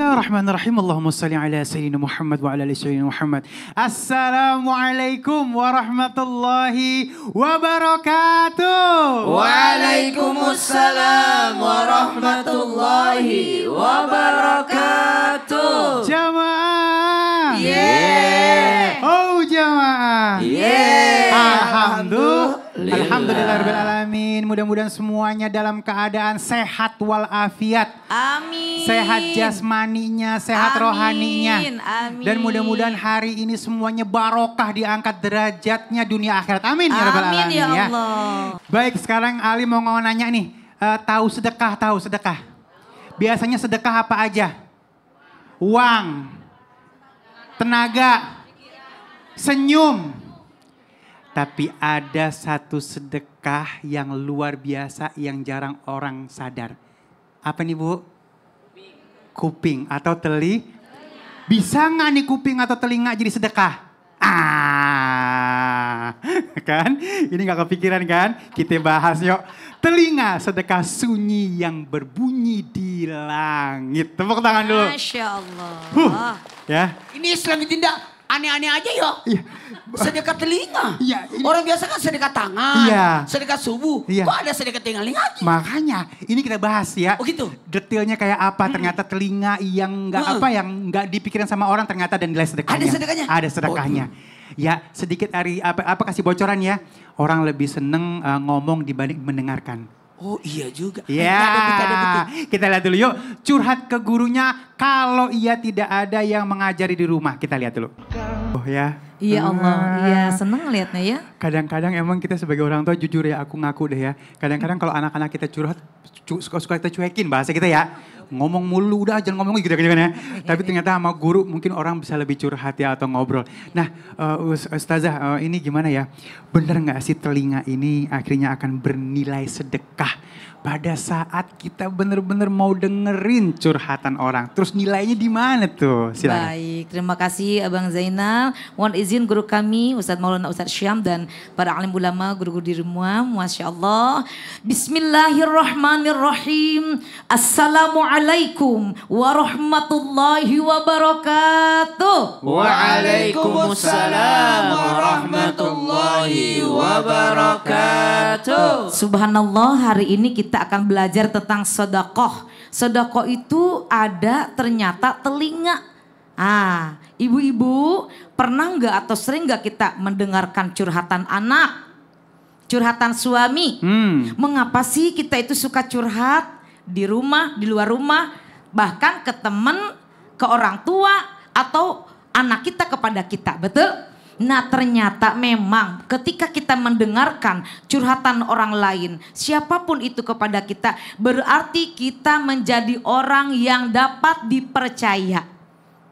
Bismillahirrahmanirrahim. Allahumma salli ala sayyidina Muhammad wa ala ali sayyidina Muhammad. Assalamualaikum warahmatullahi wabarakatuh. Waalaikumsalam warahmatullahi wabarakatuh. Jamaah. Yeah. Oh jamaah. Yeah. Alhamdulillahirabbil alamin. Mudah-mudahan semuanya dalam keadaan sehat walafiat. Amin. Sehat jasmaninya, sehat rohaninya. Amin. Dan mudah-mudahan hari ini semuanya barokah, diangkat derajatnya dunia akhirat. Amin ya rabbal alamin. Amin ya Allah. Baik, sekarang Ali mau nanya nih, tahu sedekah. Biasanya sedekah apa aja? Uang, tenaga, senyum. Tapi ada satu sedekah yang luar biasa yang jarang orang sadar. Apa nih Bu? Kuping atau telinga. Bisa nggak nih kuping atau telinga jadi sedekah? Kan? Ini nggak kepikiran kan? Kita bahas yuk. Telinga sedekah sunyi yang berbunyi di langit. Tepuk tangan dulu. Masya Allah. Ya. Ini Islam ditindak aneh-aneh aja ya. Iya. Sedekah telinga. Iya, ini- Orang biasa kan sedekah tangan, Iya. sedekah subuh. Iya. Kok ada sedekah telinga lagi? Makanya ini kita bahas ya. Oh gitu? Detailnya kayak apa? Ternyata telinga yang yang nggak dipikirin sama orang ternyata dan nilai sedekahnya. Ada sedekahnya? Ada sedekahnya. Ya sedikit apa kasih bocoran ya. Orang lebih seneng ngomong dibanding mendengarkan. Oh iya juga. Ya, kita lihat dulu yuk. Curhat ke gurunya kalau ia tidak ada yang mengajari di rumah. Kita lihat dulu. Oh ya. Iya Allah, iya seneng liatnya ya. Kadang-kadang emang kita sebagai orang tua jujur ya, aku ngaku deh ya. Kadang-kadang kalau anak-anak kita curhat, suka kita cuekin bahasa kita ya. Ngomong mulu udah jangan ngomong gitu kan ya. Tapi ternyata sama guru mungkin orang bisa lebih curhat ya atau ngobrol. Nah Ustazah ini gimana ya? Bener gak sih telinga ini akhirnya akan bernilai sedekah? Pada saat kita bener-bener mau dengerin curhatan orang. Terus nilainya di mana tuh? Silakan. Baik, terima kasih Abang Zainal. Mohon izin guru kami Ustadz Maulana Ustadz Syam dan para alim ulama guru-guru di rumah. Masya Allah. Bismillahirrahmanirrahim. Assalamualaikum warahmatullahi wabarakatuh. Waalaikumsalam warahmatullahi wabarakatuh. Subhanallah, hari ini kita akan belajar tentang sedekah. Sedekah itu ada ternyata telinga. Ibu-ibu pernah nggak atau sering nggak kita mendengarkan curhatan anak, curhatan suami? Mengapa sih kita itu suka curhat di rumah, di luar rumah, bahkan ke teman, ke orang tua atau anak kita kepada kita, betul? Nah ternyata memang ketika kita mendengarkan curhatan orang lain, siapapun itu kepada kita, berarti kita menjadi orang yang dapat dipercaya.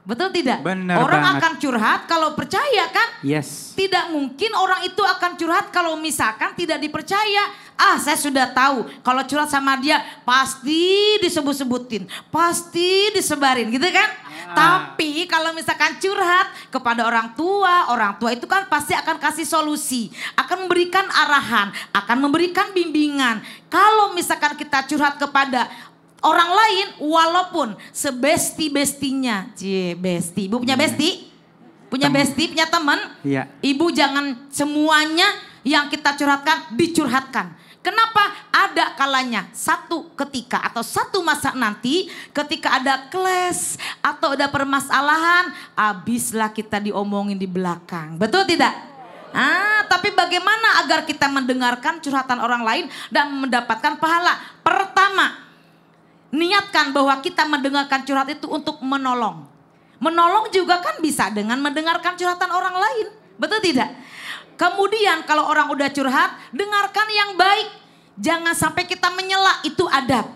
Betul tidak? Benar orang banget. akan curhat kalau percaya kan? Yes. Tidak mungkin orang itu akan curhat kalau misalkan tidak dipercaya. Saya sudah tahu kalau curhat sama dia pasti disebut-sebutin, pasti disebarin gitu kan. Tapi kalau misalkan curhat kepada orang tua itu kan pasti akan kasih solusi, akan memberikan arahan, akan memberikan bimbingan. Kalau misalkan kita curhat kepada orang lain walaupun sebesti-bestinya, besti. Ibu punya besti? Punya besti, punya teman? Iya. Ibu jangan semuanya yang kita curhatkan dicurhatkan. Kenapa? Ada kalanya satu ketika atau satu masa nanti ketika ada clash atau ada permasalahan, habislah kita diomongin di belakang. Betul tidak? Tapi bagaimana agar kita mendengarkan curhatan orang lain dan mendapatkan pahala? Pertama, niatkan bahwa kita mendengarkan curhat itu untuk menolong. Menolong juga kan bisa dengan mendengarkan curhatan orang lain. Betul tidak? Kemudian kalau orang udah curhat, dengarkan yang baik. Jangan sampai kita menyela, itu adab.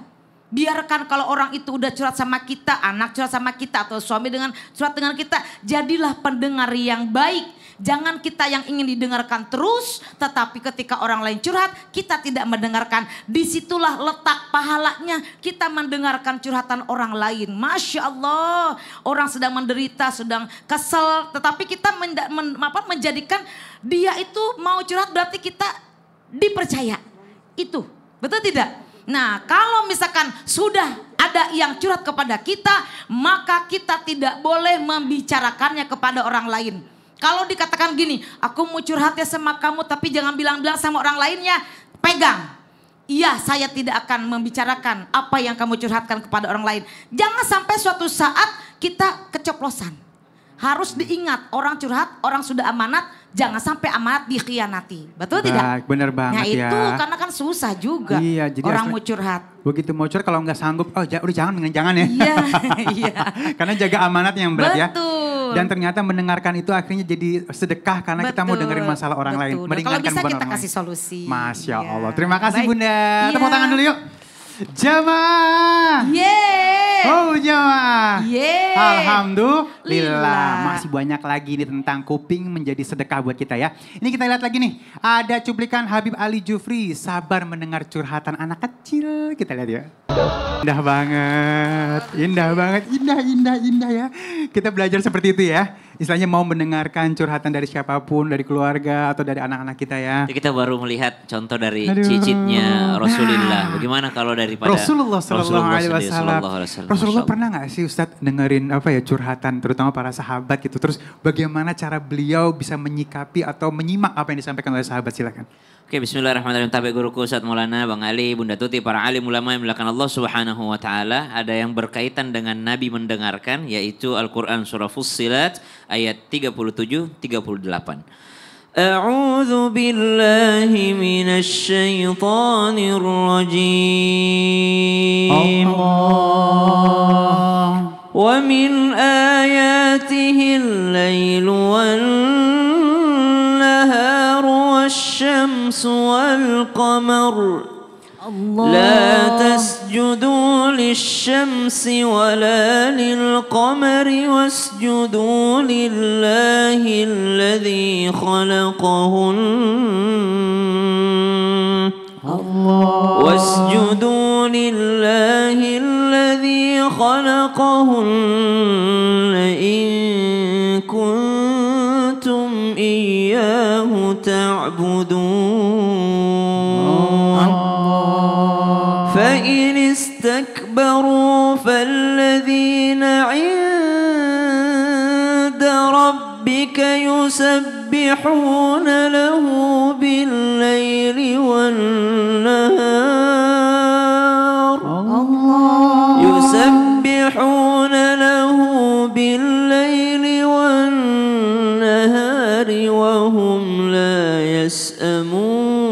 Biarkan kalau orang itu udah curhat sama kita, anak curhat sama kita atau suami dengan curhat dengan kita, jadilah pendengar yang baik. Jangan kita yang ingin didengarkan terus, tetapi ketika orang lain curhat, kita tidak mendengarkan. Disitulah letak pahalanya, kita mendengarkan curhatan orang lain. Masya Allah, orang sedang menderita, sedang kesel, tetapi kita menjadikan dia itu mau curhat berarti kita dipercaya. Itu, betul tidak? Nah kalau misalkan sudah ada yang curhat kepada kita, maka kita tidak boleh membicarakannya kepada orang lain. Kalau dikatakan gini, aku mau curhat ya sama kamu tapi jangan bilang-bilang sama orang lainnya, pegang. Iya, saya tidak akan membicarakan apa yang kamu curhatkan kepada orang lain. Jangan sampai suatu saat kita keceplosan. Harus diingat, orang curhat, orang sudah amanat, jangan sampai amanat dikhianati. Betul tidak? Bener banget ya. Nah itu karena kan susah juga Iya, jadi orang mau curhat. Begitu mau curhat kalau nggak sanggup, udah jangan ya. Iya, iya. Karena jaga amanat yang berat ya. Betul. Dan ternyata mendengarkan itu akhirnya jadi sedekah karena kita mau dengerin masalah orang lain. Kalau Meringankan bisa beban kita orang kasih lain. solusi. Masya Iya. Allah. Terima kasih Baik. Bunda. Iya. Tepuk tangan dulu yuk. Jamaah. Yeay. Oh jamaah. Yeay. Alhamdulillah. Lillah. Masih banyak lagi nih tentang kuping menjadi sedekah buat kita ya. Ini kita lihat lagi nih. Ada cuplikan Habib Ali Jufri. Sabar mendengar curhatan anak kecil. Kita lihat ya. Indah banget. Indah banget. Indah ya. Kita belajar seperti itu ya. Istilahnya mau mendengarkan curhatan dari siapapun. Dari keluarga atau dari anak-anak kita ya. Kita baru melihat contoh dari Aduh. cicitnya Rasulullah. Bagaimana kalau daripada Rasulullah Sallallahu Alaihi sendiri, Wasallam. Sallallahu Alaihi Wasallam. Rasulullah Masya pernah nggak sih Ustadz dengerin curhatan terutama para sahabat gitu. Terus bagaimana cara beliau bisa menyikapi atau menyimak apa yang disampaikan oleh sahabat, silakan. Oke, bismillahirrahmanirrahim. Tabe guruku Ustaz Maulana, Bang Ali, Bunda Tuti, para alim ulama yang melakukan Allah Subhanahu wa taala, ada yang berkaitan dengan Nabi mendengarkan yaitu Al-Qur'an surah Fussilat ayat 37 38. A'udzu billahi minasy syaithanir rajim. Wa min ayatihi al-lailu wan-naharu wasyamsu wal-qamar. لا تسجدوا للشمس ولا للقمر واسجدوا لله الذي خلقهن واسجدوا لله الذي خلقهن إن كنتم إياه تعبدون فإن استكبروا فالذين عند ربك يسبحون له بالليل والنهار يسبحون له بالليل والنهار وهم لا يسأمون.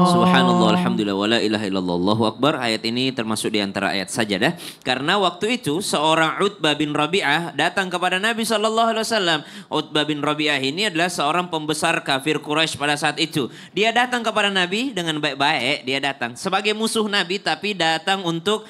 Subhanallah, alhamdulillah, wala ilaha illallah, Allahu akbar. Ayat ini termasuk di antara ayat sajadah. Karena waktu itu seorang Utbah bin Rabi'ah datang kepada Nabi SAW. Utbah bin Rabi'ah ini adalah seorang pembesar kafir Quraisy pada saat itu. Dia datang kepada Nabi dengan baik-baik. Dia datang sebagai musuh Nabi tapi datang untuk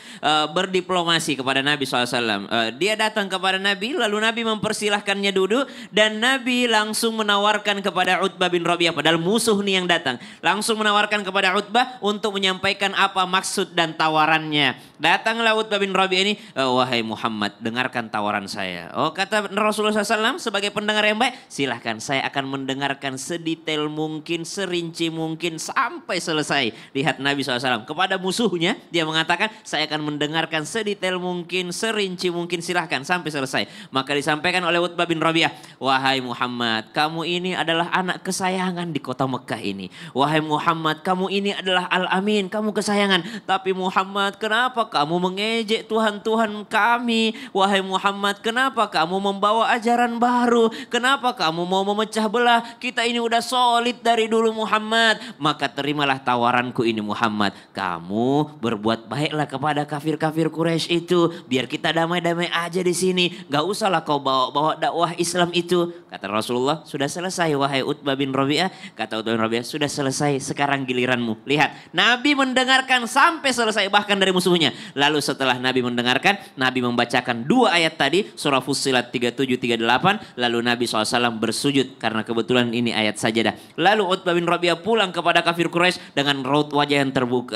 berdiplomasi kepada Nabi SAW. Dia datang kepada Nabi lalu Nabi mempersilahkannya duduk. Dan Nabi langsung menawarkan kepada Utbah bin Rabi'ah. Padahal musuh nih yang datang. Langsung menawarkan kepada Utbah untuk menyampaikan apa maksud dan tawarannya. Datanglah Utbah bin Rabi'ah ini, wahai Muhammad, dengarkan tawaran saya. Oh, kata Rasulullah SAW sebagai pendengar yang baik, silahkan saya akan mendengarkan sedetail mungkin, serinci mungkin sampai selesai. Lihat Nabi SAW kepada musuhnya, dia mengatakan saya akan mendengarkan sedetail mungkin, serinci mungkin, silahkan sampai selesai. Maka disampaikan oleh Utbah bin Rabi'ah, wahai Muhammad, kamu ini adalah anak kesayangan di kota Mekah ini. Wahai Muhammad, kamu ini adalah Al-Amin, kamu kesayangan. Tapi Muhammad, kenapa kamu mengejek Tuhan-Tuhan kami? Wahai Muhammad, kenapa kamu membawa ajaran baru? Kenapa kamu mau memecah belah? Kita ini udah solid dari dulu Muhammad. Maka terimalah tawaranku ini Muhammad. Kamu berbuat baiklah kepada kafir-kafir Quraisy itu. Biar kita damai-damai aja di sini. Gak usahlah kau bawa-bawa dakwah Islam itu. Kata Rasulullah, sudah selesai wahai Utbah bin Rabi'ah. Kata Utbah bin Rabi'ah, sudah selesai, sekarang giliranmu. Lihat, Nabi mendengarkan sampai selesai bahkan dari musuhnya. Lalu setelah Nabi mendengarkan, Nabi membacakan 2 ayat tadi, surah Fussilat 37-38. Lalu Nabi SAW bersujud karena kebetulan ini ayat sajadah. Lalu Utbah bin Rabi'ah pulang kepada kafir Quraisy dengan raut wajah yang terbuka,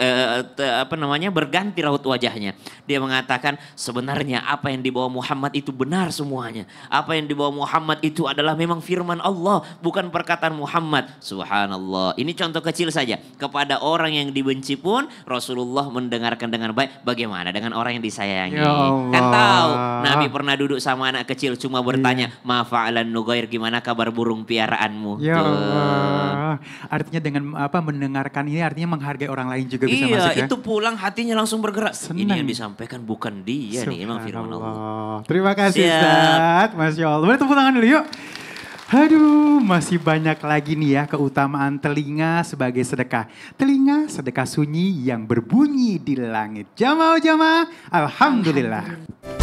berganti raut wajahnya. Dia mengatakan sebenarnya apa yang dibawa Muhammad itu benar semuanya. Apa yang dibawa Muhammad itu adalah memang firman Allah, bukan perkataan Muhammad. Subhanallah. Ini contoh kecil saja. Kepada orang yang dibenci pun Rasulullah mendengarkan dengan baik. Bagaimana dengan orang yang disayangi? Ya Allah. Kan tahu Nabi pernah duduk sama anak kecil cuma bertanya, ma fa'alan nugair, gimana kabar burung piaraanmu? Ya Tuh. Allah. Artinya dengan mendengarkan ini artinya menghargai orang lain juga bisa masuk ya. Iya, itu pulang hatinya langsung bergerak. Ini Senang. yang disampaikan bukan dia nih, emang firman Allah. Subhanallah. Terima kasih Siap. Ustaz. Masya Allah. Boleh tepuk tangan dulu yuk. Aduh, masih banyak lagi nih ya keutamaan telinga sebagai sedekah. Telinga sedekah sunyi yang berbunyi di langit. Jamaah-jamaah, alhamdulillah.